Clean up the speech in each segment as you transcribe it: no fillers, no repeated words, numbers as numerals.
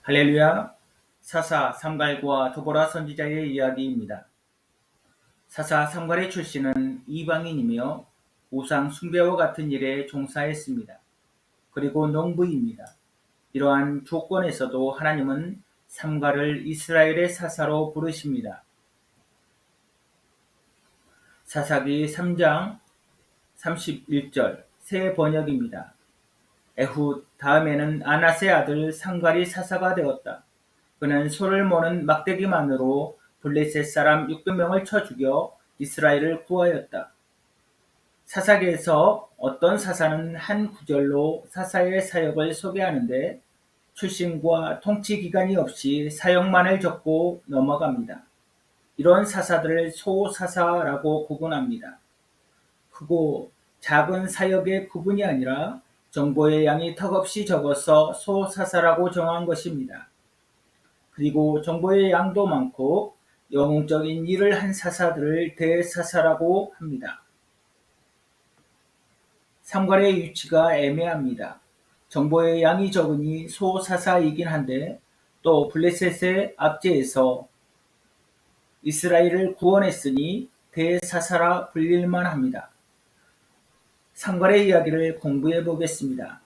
할렐루야. 사사 삼갈과 도보라 선지자의 이야기입니다. 사사 삼갈의 출신은 이방인이며 우상 숭배와 같은 일에 종사했습니다. 그리고 농부입니다. 이러한 조건에서도 하나님은 삼갈을 이스라엘의 사사로 부르십니다. 사사기 3장 31절 새 번역입니다. 에훗 다음에는 아낫의 아들 삼갈이 사사가 되었다. 그는 소를 모는 막대기만으로 블레셋 사람 600명을 쳐 죽여 이스라엘을 구하였다. 사사기에서 어떤 사사는 한 구절로 사사의 사역을 소개하는데 출신과 통치 기간이 없이 사역만을 적고 넘어갑니다. 이런 사사들을 소사사라고 구분합니다. 크고 작은 사역의 구분이 아니라 정보의 양이 턱없이 적어서 소사사라고 정한 것입니다. 그리고 정보의 양도 많고 영웅적인 일을 한 사사들을 대사사라고 합니다. 삼갈의 위치가 애매합니다. 정보의 양이 적으니 소사사이긴 한데 또 블레셋의 압제에서 이스라엘을 구원했으니 대사사라 불릴만 합니다. 삼갈의 이야기를 공부해 보겠습니다.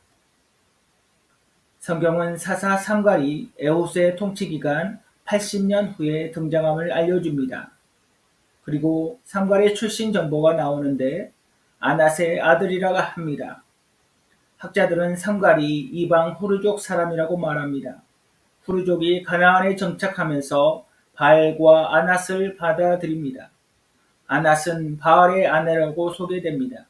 성경은 사사 삼갈이 에훗의 통치기간 80년 후에 등장함을 알려줍니다. 그리고 삼갈의 출신 정보가 나오는데 아낫의 아들이라고 합니다. 학자들은 삼갈이 이방 후르족 사람이라고 말합니다. 후르족이 가나안에 정착하면서 바알과 아낫을 받아들입니다. 아낫은 바알의 아내라고 소개됩니다.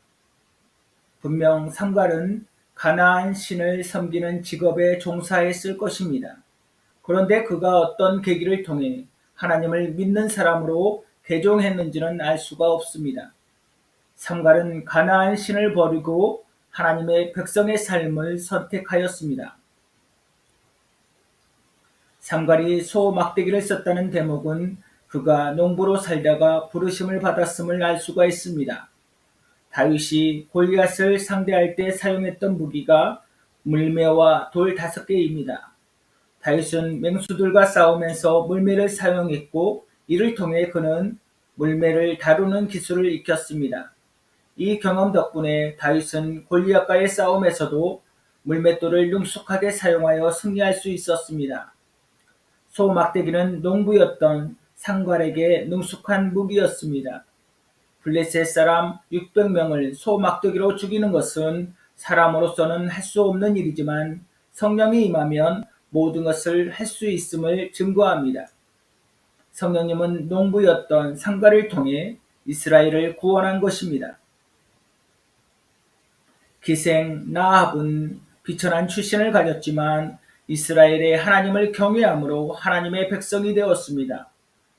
분명 삼갈은 가나안 신을 섬기는 직업에 종사했을 것입니다. 그런데 그가 어떤 계기를 통해 하나님을 믿는 사람으로 개종했는지는 알 수가 없습니다. 삼갈은 가나안 신을 버리고 하나님의 백성의 삶을 선택하였습니다. 삼갈이 소 막대기를 썼다는 대목은 그가 농부로 살다가 부르심을 받았음을 알 수가 있습니다. 다윗이 골리앗을 상대할 때 사용했던 무기가 물매와 돌 5개입니다. 다윗은 맹수들과 싸우면서 물매를 사용했고 이를 통해 그는 물매를 다루는 기술을 익혔습니다. 이 경험 덕분에 다윗은 골리앗과의 싸움에서도 물맷돌을 능숙하게 사용하여 승리할 수 있었습니다. 소 막대기는 농부였던 삼갈에게 능숙한 무기였습니다. 블레셋 사람 600명을 소 막대기로 죽이는 것은 사람으로서는 할 수 없는 일이지만 성령이 임하면 모든 것을 할 수 있음을 증거합니다. 성령님은 농부였던 삼갈을 통해 이스라엘을 구원한 것입니다. 기생 나합은 비천한 출신을 가졌지만 이스라엘의 하나님을 경외함으로 하나님의 백성이 되었습니다.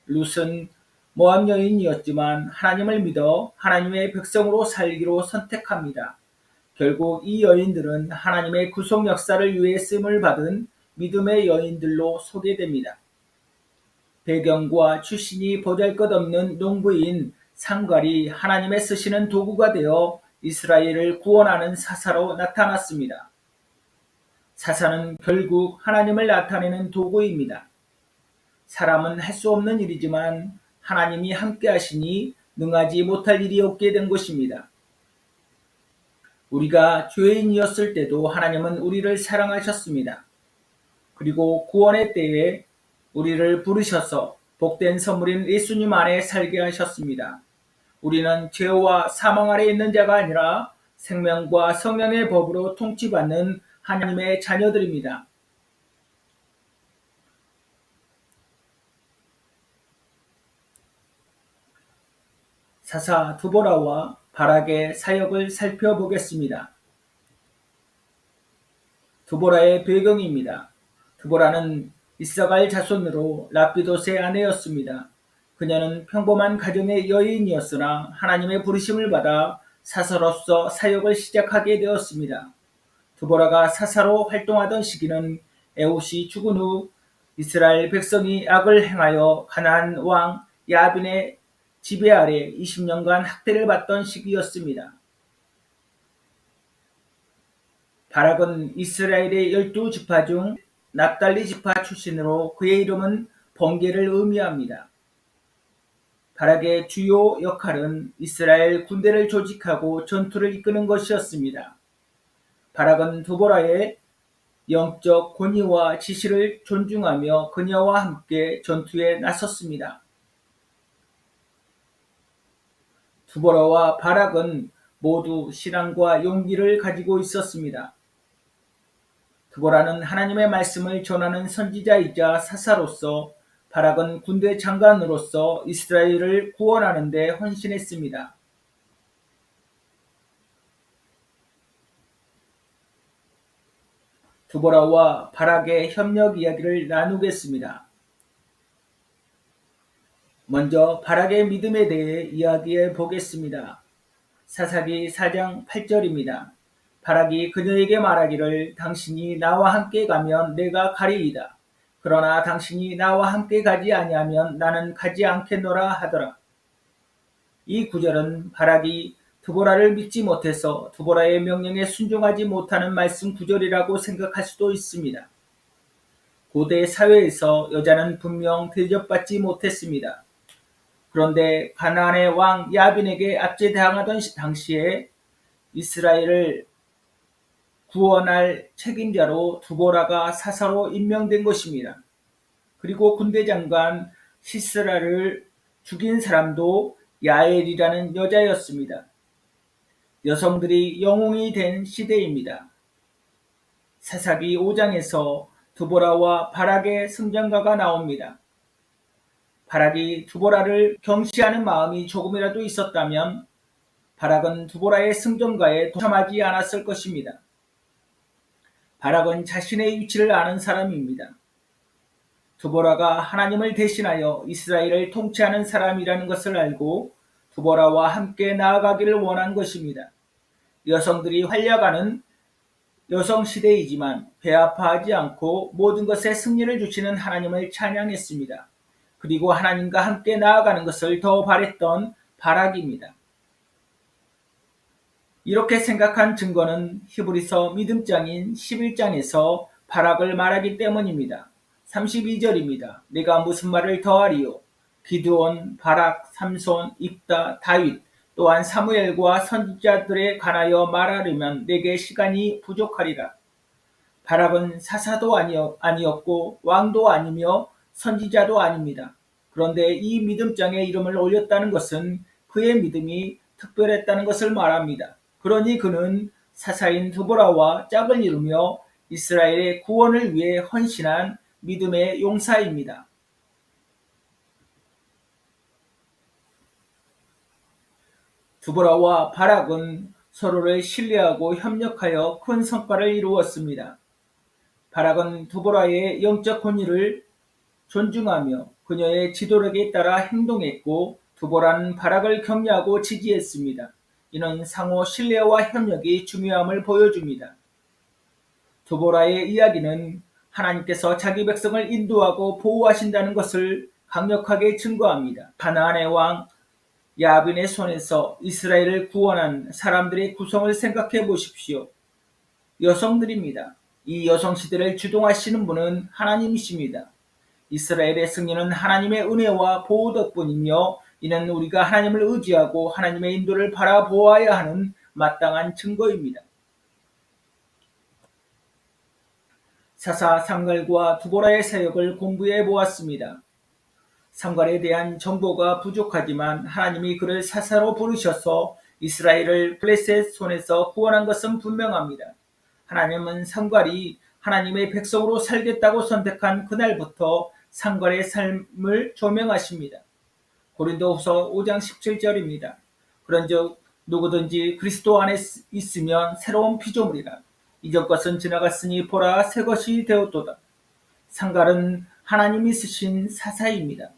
룻은 모압 여인이었지만 하나님을 믿어 하나님의 백성으로 살기로 선택합니다. 결국 이 여인들은 하나님의 구속 역사를 위해 쓰임을 받은 믿음의 여인들로 소개됩니다. 배경과 출신이 보잘것없는 농부인 삼갈이 하나님의 쓰시는 도구가 되어 이스라엘을 구원하는 사사로 나타났습니다. 사사는 결국 하나님을 나타내는 도구입니다. 사람은 할 수 없는 일이지만 하나님이 함께 하시니 능하지 못할 일이 없게 된 것입니다. 우리가 죄인이었을 때도 하나님은 우리를 사랑하셨습니다. 그리고 구원의 때에 우리를 부르셔서 복된 선물인 예수님 안에 살게 하셨습니다. 우리는 죄와 사망 아래 있는 자가 아니라 생명과 성령의 법으로 통치받는 하나님의 자녀들입니다. 사사 드보라와 바락의 사역을 살펴보겠습니다. 드보라의 배경입니다. 드보라는 이사갈 자손으로 라피도스의 아내였습니다. 그녀는 평범한 가정의 여인이었으나 하나님의 부르심을 받아 사사로서 사역을 시작하게 되었습니다. 드보라가 사사로 활동하던 시기는 에훗이 죽은 후 이스라엘 백성이 악을 행하여 가나안 왕 야빈의 지배 아래 20년간 학대를 받던 시기였습니다. 바락은 이스라엘의 12지파 중 납달리 지파 출신으로 그의 이름은 번개를 의미합니다. 바락의 주요 역할은 이스라엘 군대를 조직하고 전투를 이끄는 것이었습니다. 바락은 두보라의 영적 권위와 지시를 존중하며 그녀와 함께 전투에 나섰습니다. 두보라와 바락은 모두 신앙과 용기를 가지고 있었습니다. 두보라는 하나님의 말씀을 전하는 선지자이자 사사로서, 바락은 군대 장관으로서 이스라엘을 구원하는 데 헌신했습니다. 두보라와 바락의 협력 이야기를 나누겠습니다. 먼저 바락의 믿음에 대해 이야기해 보겠습니다. 사사기 4장 8절입니다. 바락이 그녀에게 말하기를 당신이 나와 함께 가면 내가 가리이다. 그러나 당신이 나와 함께 가지 아니하면 나는 가지 않겠노라 하더라. 이 구절은 바락이 두보라를 믿지 못해서 두보라의 명령에 순종하지 못하는 말씀 구절이라고 생각할 수도 있습니다. 고대 사회에서 여자는 분명 대접받지 못했습니다. 그런데 가나안의 왕 야빈에게 압제당하던 당시에 이스라엘을 구원할 책임자로 두보라가 사사로 임명된 것입니다. 그리고 군대 장관 시스라를 죽인 사람도 야엘이라는 여자였습니다. 여성들이 영웅이 된 시대입니다. 사사기 5장에서 두보라와 바락의 승전가가 나옵니다. 바락이 두보라를 경시하는 마음이 조금이라도 있었다면 바락은 두보라의 승전가에 동참하지 않았을 것입니다. 바락은 자신의 위치를 아는 사람입니다. 두보라가 하나님을 대신하여 이스라엘을 통치하는 사람이라는 것을 알고 두보라와 함께 나아가기를 원한 것입니다. 여성들이 활약하는 여성 시대이지만 배아파하지 않고 모든 것에 승리를 주시는 하나님을 찬양했습니다. 그리고 하나님과 함께 나아가는 것을 더 바랬던 바락입니다. 이렇게 생각한 증거는 히브리서 믿음장인 11장에서 바락을 말하기 때문입니다. 32절입니다. 내가 무슨 말을 더하리요? 기드온, 바락, 삼손, 입다, 다윗, 또한 사무엘과 선지자들에 관하여 말하려면 내게 시간이 부족하리라. 바락은 사사도 아니었고 왕도 아니며 선지자도 아닙니다. 그런데 이 믿음장에 이름을 올렸다는 것은 그의 믿음이 특별했다는 것을 말합니다. 그러니 그는 사사인 두보라와 짝을 이루며 이스라엘의 구원을 위해 헌신한 믿음의 용사입니다. 두보라와 바락은 서로를 신뢰하고 협력하여 큰 성과를 이루었습니다. 바락은 두보라의 영적 권위를 존중하며 그녀의 지도력에 따라 행동했고 두보라는 바락을 격려하고 지지했습니다. 이는 상호 신뢰와 협력이 중요함을 보여줍니다. 두보라의 이야기는 하나님께서 자기 백성을 인도하고 보호하신다는 것을 강력하게 증거합니다. 가나안의 왕 야빈의 손에서 이스라엘을 구원한 사람들의 구성을 생각해 보십시오. 여성들입니다. 이 여성 시대를 주동하시는 분은 하나님이십니다. 이스라엘의 승리는 하나님의 은혜와 보호 덕분이며 이는 우리가 하나님을 의지하고 하나님의 인도를 바라보아야 하는 마땅한 증거입니다. 사사 삼갈과 두보라의 사역을 공부해 보았습니다. 삼갈에 대한 정보가 부족하지만 하나님이 그를 사사로 부르셔서 이스라엘을 블레셋 손에서 구원한 것은 분명합니다. 하나님은 삼갈이 하나님의 백성으로 살겠다고 선택한 그날부터 삼갈의 삶을 조명하십니다. 고린도후서 5장 17절입니다. 그런즉 누구든지 그리스도 안에 있으면 새로운 피조물이라. 이전 것은 지나갔으니 보라 새 것이 되었도다. 삼갈은 하나님이 쓰신 사사입니다.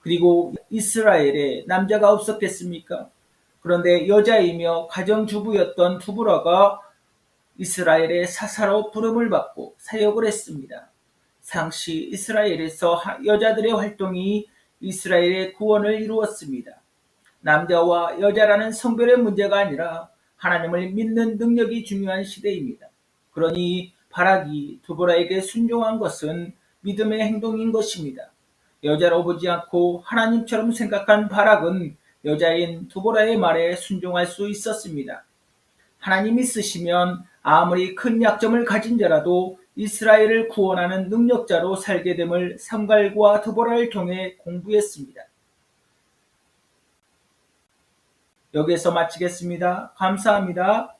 그리고 이스라엘에 남자가 없었겠습니까? 그런데 여자이며 가정주부였던 두보라가 이스라엘의 사사로 부름을 받고 사역을 했습니다. 당시 이스라엘에서 여자들의 활동이 이스라엘의 구원을 이루었습니다. 남자와 여자라는 성별의 문제가 아니라 하나님을 믿는 능력이 중요한 시대입니다. 그러니 바락이 드보라에게 순종한 것은 믿음의 행동인 것입니다. 여자로 보지 않고 하나님처럼 생각한 바락은 여자인 드보라의 말에 순종할 수 있었습니다. 하나님이 쓰시면 아무리 큰 약점을 가진 자라도 이스라엘을 구원하는 능력자로 살게 됨을 삼갈과 드보라를 통해 공부했습니다. 여기에서 마치겠습니다. 감사합니다.